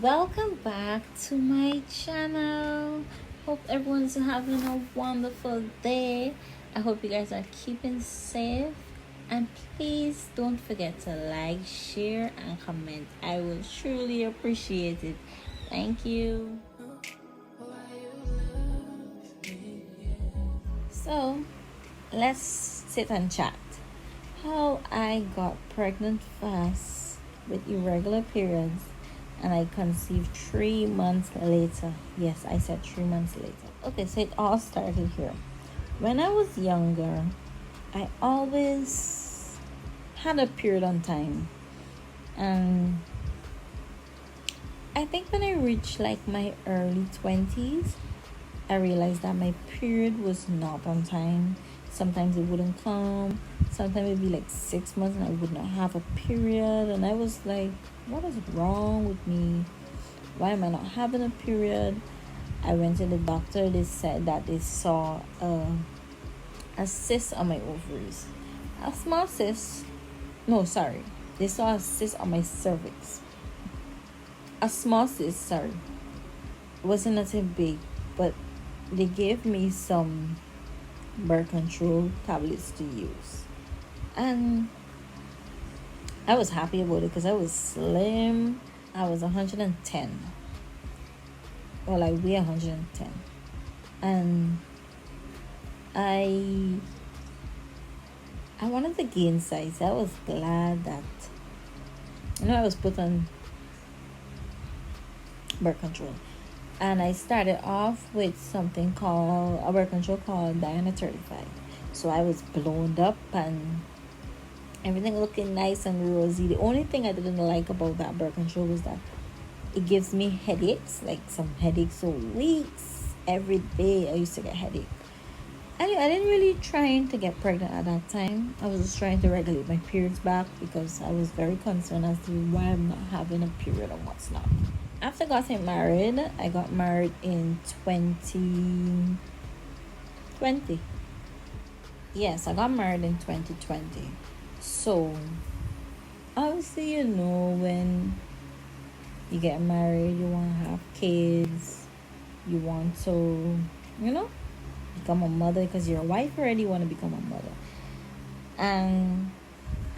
Welcome back to my channel. Hope everyone's having a wonderful day. I hope you guys are keeping safe, and please don't forget to like, share, and comment. I will truly appreciate it. Thank you. So let's sit and chat. How I got pregnant fast with irregular periods and I conceived 3 months later. Yes, I said 3 months later. Okay, so it all started here. When I was younger, I always had a period on time. And I think when I reached like my early 20s, I realized that my period was not on time. Sometimes it wouldn't come. Sometimes it'd be like 6 months and I would not have a period. And I was like, what is wrong with me? Why am I not having a period? I went to the doctor. They said that they saw a cyst on my ovaries. A small cyst. No, sorry. They saw a cyst on my cervix. A small cyst, sorry. It wasn't nothing big, but they gave me some birth control tablets to use. And I was happy about it because I was slim. I was 110. Well, I weigh 110. And I wanted to gain size. I was glad that, I was put on birth control. And I started off with something called a birth control called Diana 35. So I was blown up and everything looking nice and rosy. The only thing I didn't like about that birth control was that it gives me headaches, like some headaches for weeks. Every day I used to get headache. I didn't really trying to get pregnant at that time. I was just trying to regulate my periods back because I was very concerned as to why I'm not having a period and what's not. After getting married, I got married in 2020. Yes, I got married in 2020. So, obviously, when you get married, you want to have kids, you want to, become a mother because you're a wife already, you want to become a mother. And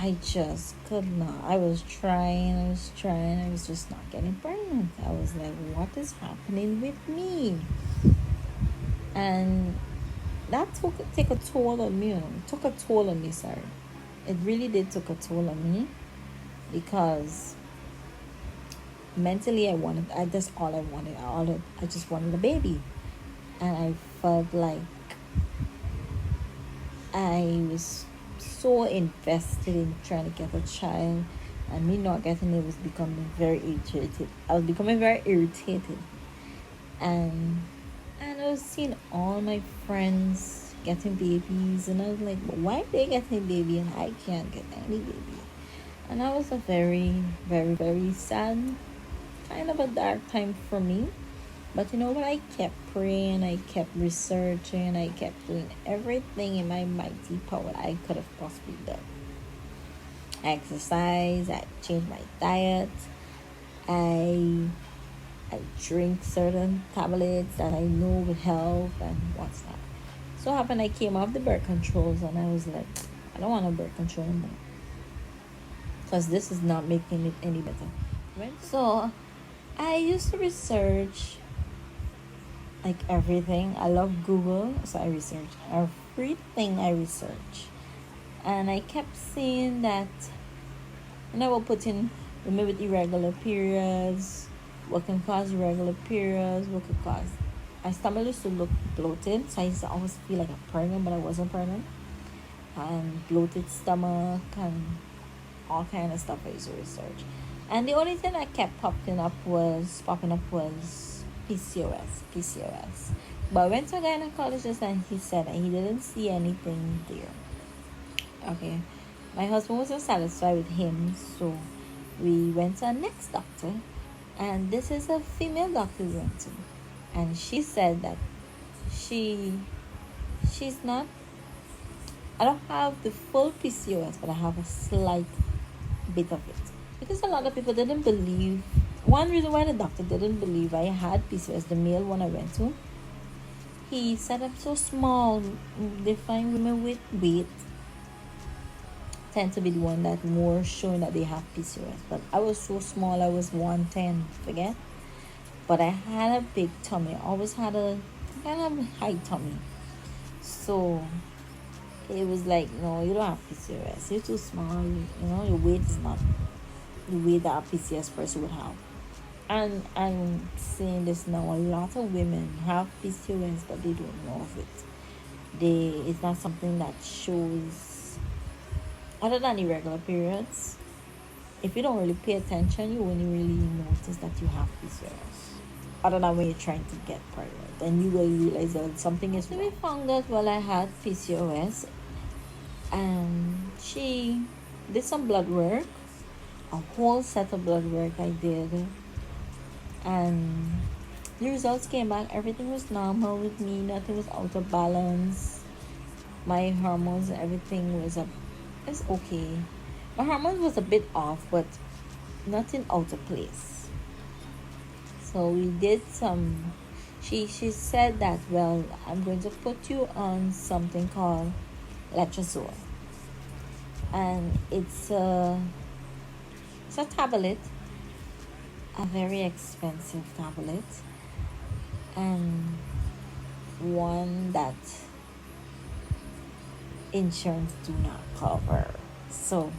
I just could not. I was trying, I was just not getting pregnant. I was like, what is happening with me? And that took a toll on me. Sorry. It really did take a toll on me because mentally I just wanted a baby. And I felt like I was so invested in trying to get a child, and me not getting it was becoming very irritated. I was becoming very irritated, and I was seeing all my friends getting babies, and I was like, but why are they getting a baby and I can't get any baby? And that was a very, very, very sad, kind of a dark time for me. But you know what? I kept praying, I kept researching, I kept doing everything in my mighty power I could have possibly done. I exercise, I changed my diet, I drink certain tablets that I know would help and what's not. So happened I came off the birth controls and I was like, I don't want a birth control anymore because this is not making it any better. Right? So I used to research like everything. I love Google, so I research everything. And I kept seeing that I will put in women with irregular periods, what can cause irregular periods, what could cause. My stomach used to look bloated, so I used to always feel like I'm pregnant, but I wasn't pregnant. And bloated stomach and all kind of stuff I used to research. And the only thing that kept popping up was PCOS. But I went to a gynecologist and he said that he didn't see anything there. Okay. My husband wasn't satisfied with him, so we went to our next doctor. And this is a female doctor we went to. And she said that she's not, I don't have the full PCOS, but I have a slight bit of it, because a lot of people didn't believe. One reason why the doctor didn't believe I had PCOS, the male one I went to, he said I'm so small. They find women with weight tend to be the one that more showing that they have PCOS. But I was so small, I was 110, forget. But I had a big tummy. I always had a kind of high tummy. So it was like, no, you don't have PCOS. You're too small. Your weight is not the weight that a PCOS person would have. And I'm saying this now, a lot of women have PCOS, but they don't know of it. It's not something that shows, other than irregular periods. If you don't really pay attention, you won't really notice that you have PCOS. Other than when you're trying to get pregnant, then you will realize that something is wrong. So we found out while I had PCOS, and she did some blood work, a whole set of blood work I did, and the results came back. Everything was normal with me. Nothing was out of balance. My hormones, everything was okay. My hormones was a bit off, but nothing out of place. So we did some. She said that, well, I'm going to put you on something called letrozole, and it's a tablet, a very expensive tablet, and one that insurance do not cover. So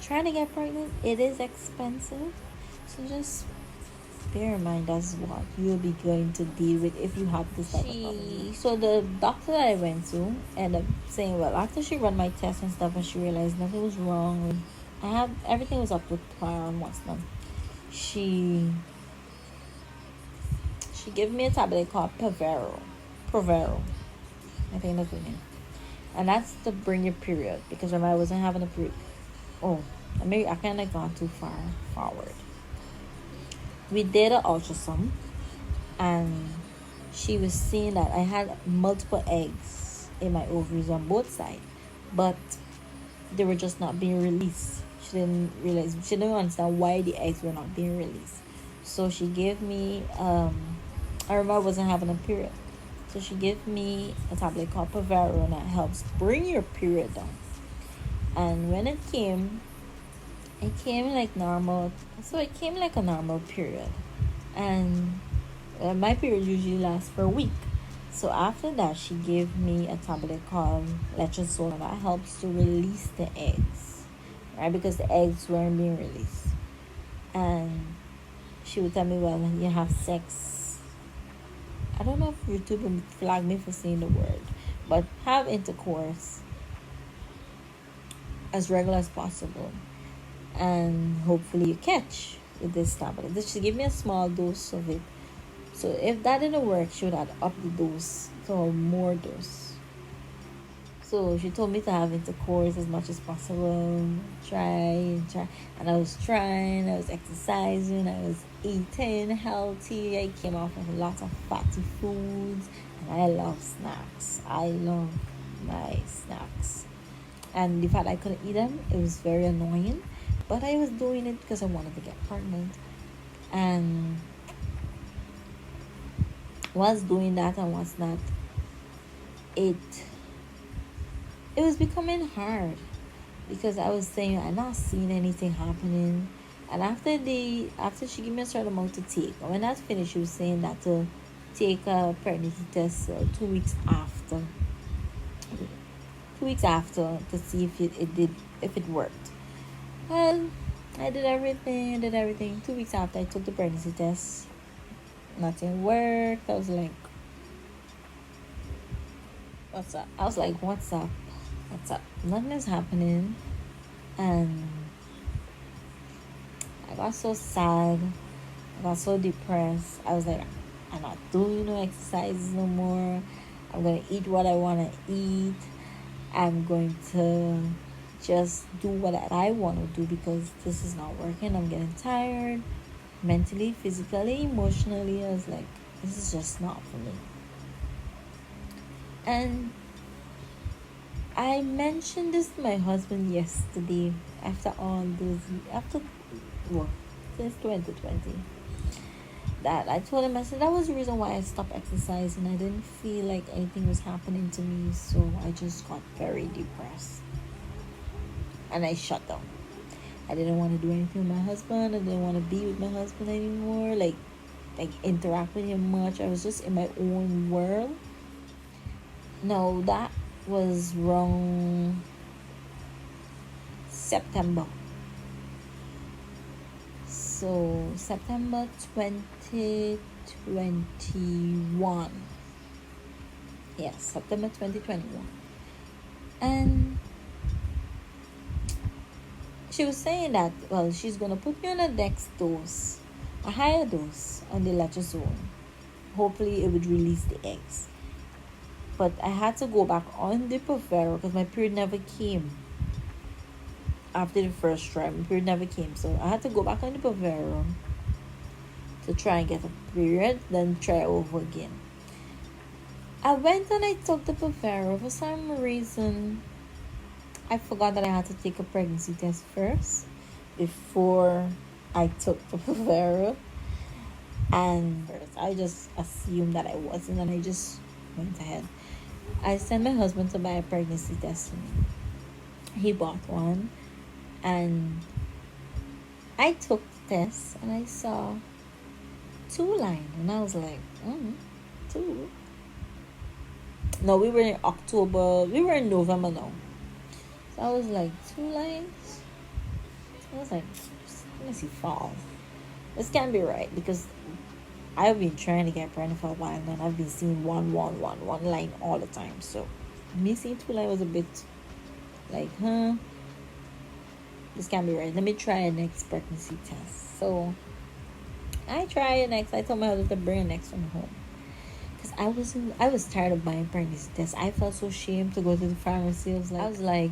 trying to get pregnant, it is expensive. So just bear in mind that's what you'll be going to deal with if you have this type of problem. So the doctor that I went to ended up saying, well, after she ran my tests and stuff and she realized nothing was wrong, everything was up to par and what's not. She gave me a tablet called Provero. I think that's the name. And that's to bring your period, because when I wasn't having a period. Oh, maybe I kind of gone too far forward. We did an ultrasound, and she was seeing that I had multiple eggs in my ovaries on both sides, but they were just not being released. She didn't understand why the eggs were not being released. So she gave me, I remember I wasn't having a period. So she gave me a tablet called Provero, and that helps bring your period down. And when it came like normal. So it came like a normal period. And my period usually lasts for a week. So after that, she gave me a tablet called letrozole, and that helps to release the eggs, right? Because the eggs weren't being released. And she would tell me, well, you have sex. I don't know if YouTube will flag me for saying the word, but have intercourse as regular as possible, and hopefully you catch with this tablet. She gave me a small dose of it. So if that didn't work, she would have upped the dose to a more dose. So she told me to have intercourse as much as possible, try. And I was trying, I was exercising, I was eating healthy. I came off of a lot of fatty foods, and I love snacks. I love my snacks. And the fact I couldn't eat them, it was very annoying. But I was doing it because I wanted to get pregnant. And was doing that and was not, it was becoming hard, because I was saying I'm not seeing anything happening. And after she gave me a certain amount to take, and when that's finished, she was saying that to take a pregnancy test 2 weeks after. 2 weeks after, to see if it worked. Well, I did everything. 2 weeks after I took the pregnancy test, nothing worked. I was like, what's up? What's up? Nothing is happening. And I got so sad. I got so depressed. I was like, I'm not doing no exercises no more. I'm going to eat what I want to eat. I'm going to just do what I want to do, because this is not working. I'm getting tired, mentally, physically, emotionally. I was like, this is just not for me. And I mentioned this to my husband yesterday after all those, after, well, since 2020. That I told him, I said that was the reason why I stopped exercising. I didn't feel like anything was happening to me, so I just got very depressed and I shut down. I didn't want to do anything with my husband. I didn't want to be with my husband anymore. Like interact with him much. I was just in my own world. No, that was wrong. September. So September 2021. Yes, September 2021. And she was saying that, well, she's gonna put me on a next dose, a higher dose on the letrozole. Hopefully it would release the eggs. But I had to go back on the Provera because my period never came. After the first try, my period never came. So I had to go back on the Provera to try and get a period, then try over again. I went and I took the Provera. For some reason, I forgot that I had to take a pregnancy test first before I took the Provera. And I just assumed that I wasn't, and I just went ahead. I sent my husband to buy a pregnancy test for me. He bought one, and I took the test, and I saw 2 lines, and I was like, 2. No, we were in October. We were in November now. So I was like, 2 lines. So I was like, let me see, fall. This can't be right because I've been trying to get pregnant for a while now, and I've been seeing one line all the time. So me seeing 2 lines was a bit like, this can't be right. Let me try a next pregnancy test. So I try it next. I told my husband to bring a next one home because I was tired of buying pregnancy tests. I felt so ashamed to go to the pharmacy. I was like,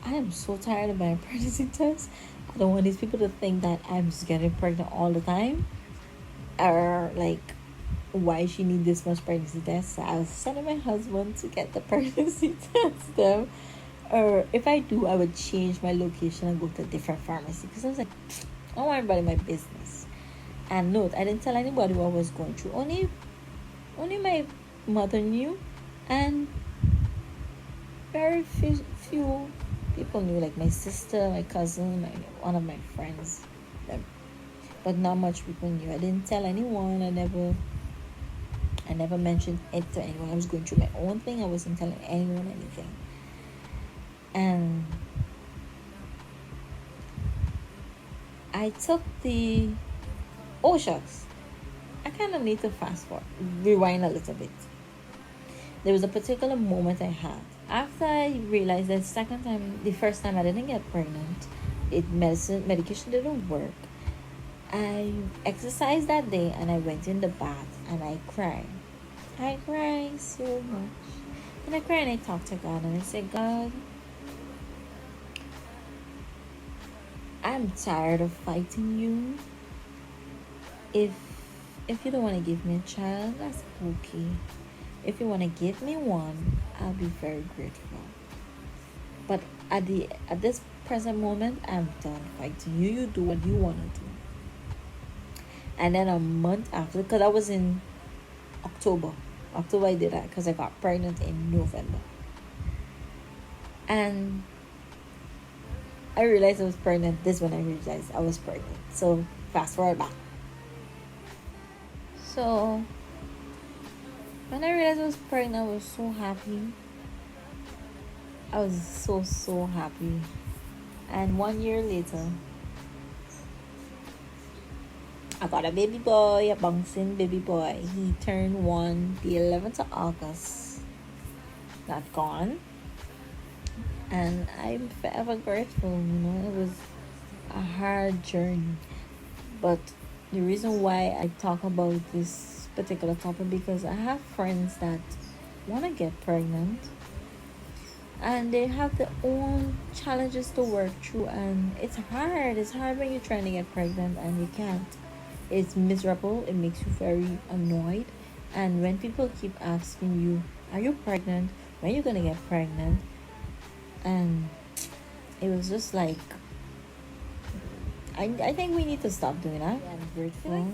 I am so tired of buying pregnancy tests. I don't want these people to think that I'm just getting pregnant all the time, or like, why she need this much pregnancy tests. So I was sending my husband to get the pregnancy test them, or if I do, I would change my location and go to a different pharmacy because I was like, I don't want everybody in my business. And note, I didn't tell anybody what I was going through. Only my mother knew, and very few people knew, like my sister, my cousin, one of my friends. But not much people knew. I didn't tell anyone. I never mentioned it to anyone. I was going through my own thing. I wasn't telling anyone anything. And I took the... Oh, shucks. I kind of need to rewind a little bit. There was a particular moment I had. After I realized that the first time I didn't get pregnant, medication didn't work. I exercised that day and I went in the bath and I cried. I cried so much. And I cried and I talked to God and I said, God, I'm tired of fighting you. If you don't want to give me a child, that's okay. If you want to give me one, I'll be very grateful. But at this present moment, I'm done fighting you. You do what you want to do. And then a month after, because I was in October I did that because I got pregnant in November. And I realized I was pregnant. This when I realized I was pregnant. So fast forward back. So when I realized I was pregnant, I was so happy. I was so happy. And 1 year later, I got a baby boy, a bouncing baby boy. He turned 1 the 11th of August. Not gone. And I'm forever grateful. It was a hard journey. But the reason why I talk about this particular topic, because I have friends that want to get pregnant and they have their own challenges to work through, and it's hard when you're trying to get pregnant and you can't. It's miserable. It makes you very annoyed. And when people keep asking you, are you pregnant? When are you gonna get pregnant? And it was just like, I think we need to stop doing that. I'm grateful.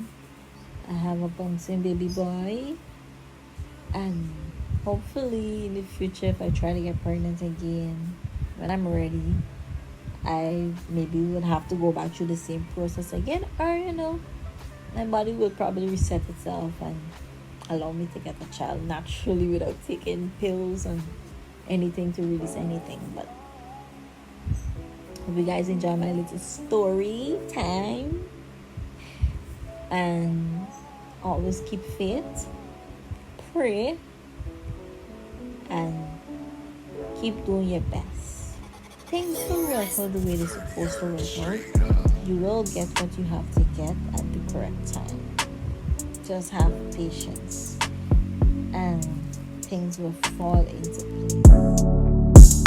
I have a bouncing baby boy, and hopefully in the future, if I try to get pregnant again, when I'm ready, I maybe would have to go back through the same process again, or my body will probably reset itself and allow me to get a child naturally without taking pills and anything to release anything. But hope you guys enjoy my little story time, and always keep faith, pray, and keep doing your best. Things will work out the way they're supposed to work out. You will get what you have to get at the correct time. Just have patience, and things will fall into place.